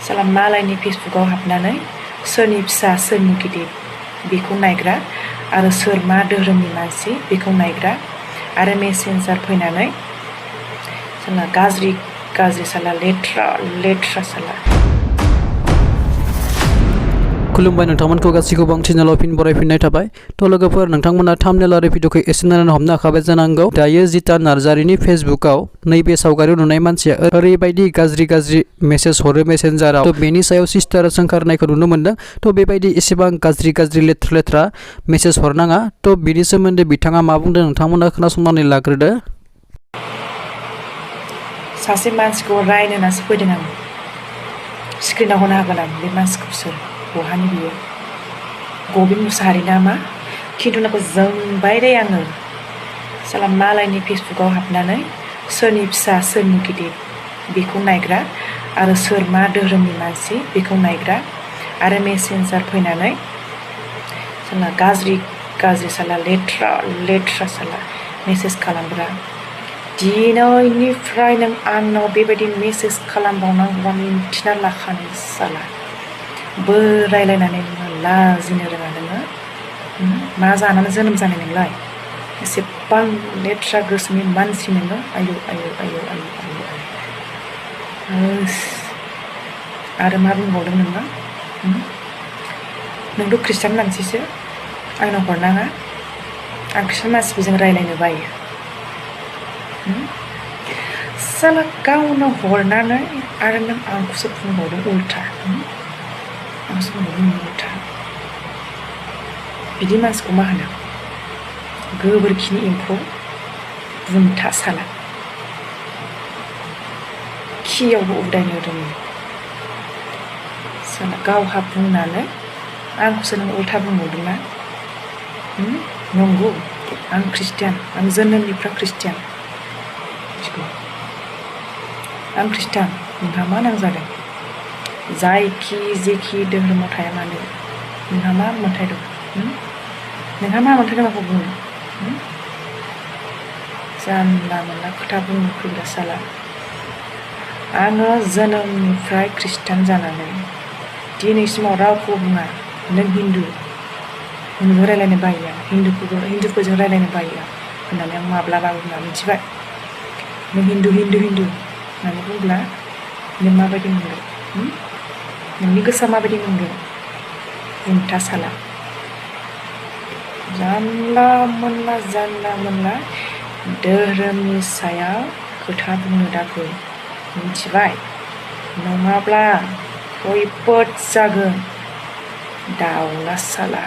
साला मालायनि फेसबुकाव हाबनानै सोरनि फिसा सोरनि गिदिर बेखौ नायग्रा आरो सोर मा धोरोमनि मानसि बेखौ नायग्रा आरो मेसेन्जार फैनानै साला गाज्रि साला लेथ्रा साला। खुलुमबाय नोंथांमोनखौ गासैखौबो आं चेनेलाव फिन बरायफिननाय थाबाय। थ' लोगोफोर नोंथांमोना थाम्बनेल आरो भिडिअखौ एसे नायनानै हमनो हाखाबाय जानांगौ। दायो जिता नार्जारिनि फेसबुकाव नैबे सावगारियाव नुनाय मानसिया ओरैबायदि गाज्रि मेसेज हरो मेसेन्जाराव। थ' बेनि सायाव सिस्टारा सोंखारनायखौ नुनो मोन्दों। थ' बेबायदि एसेबां गाज्रि लेथ्रा मेसेज हरनाङा। थ' बिनि सोमोन्दै बिथाङा मा बुंदों नोंथांमोना खोनासंनानै लाग्रोदो। सासे मानसिखौ रायनो होननासो फैदों आं। स्क्रिनाव होनो हागोन आं बे मानसिखौ सोर बहानि बियो गबिन मुसाहारि नामा खिन्थु नाखौ जोंबाय दे आङो। साला मालायनि फेसबुकाव हाबनानै सोरनि फिसा सोरनि गिदिर बेखौ नायग्रा आरो सोर मा धोरोमनि मानसि बेखौ नायग्रा आरो मेसेन्जार फैनानै साला गाज्रि साला लेथ्रा साला मेसेज खालामग्रा। दिनैनिफ्राय नों आंनाव बेबायदि मेसेज खालामबावनांगौबा मिन्थिना लाखानो साला। रायलायनानै लाजिनो रोङा नोङो। मा जानानै जोनोम जानाय नोंलाय? एसेबां लेथ्रा गोसोनि मानसि नोङो। आयौ आरो मा बुंबावदों नोङो? नोंथ' खृष्टान मानसिसो आंनाव हरनाङा। आं खृष्टान मानसिफोरजों रायलायनो बायो। साला गावनो हरनानै आरो नों आंखौसो बुंबावदों उल्था। बिदि मानसिखौ मा होनो? गोबोरखिनि एम्फौ बुंथा साला। खियावबो उदायनो रोङो साला। गावहा बुंनानै आंखौसो नों उल्था बुंबावदोंना? नंगौ आं खृष्टियान, आं जोनोमनिफ्राय खृष्टियान। आं खृष्टान, नोंहा मा नांजादों? जेखि धोरोमाव थाया मानो नोंहा मा मोन्थाय दं? नोंहा मा मोन्थाय दं आंखौ बुंनो? जानला मोनला खोथा बुंनो फैग्रा साला। आङो जोनोमनिफ्राय खृष्टान जानानै दिनैसिमाव रावखौ बुङा नों हिन्दु, नोंजों रायलायनो बायो आं, हिन्दुफोरजों रायलायनो बायो आं होननानै आं माब्लाबाबो बुङा, मिथिबाय? नों हिन्दु होननानै बुंब्ला नों माबायदि मोनगोन? नोंनि गोसोआ माबायदि मोनगोन? बुंथा साला। जानला मोनला धोरोमनि सायाव खोथा बुंनो दाफै, मिथिबाय? नङाब्ला खैफोद जागोन दाउला साला।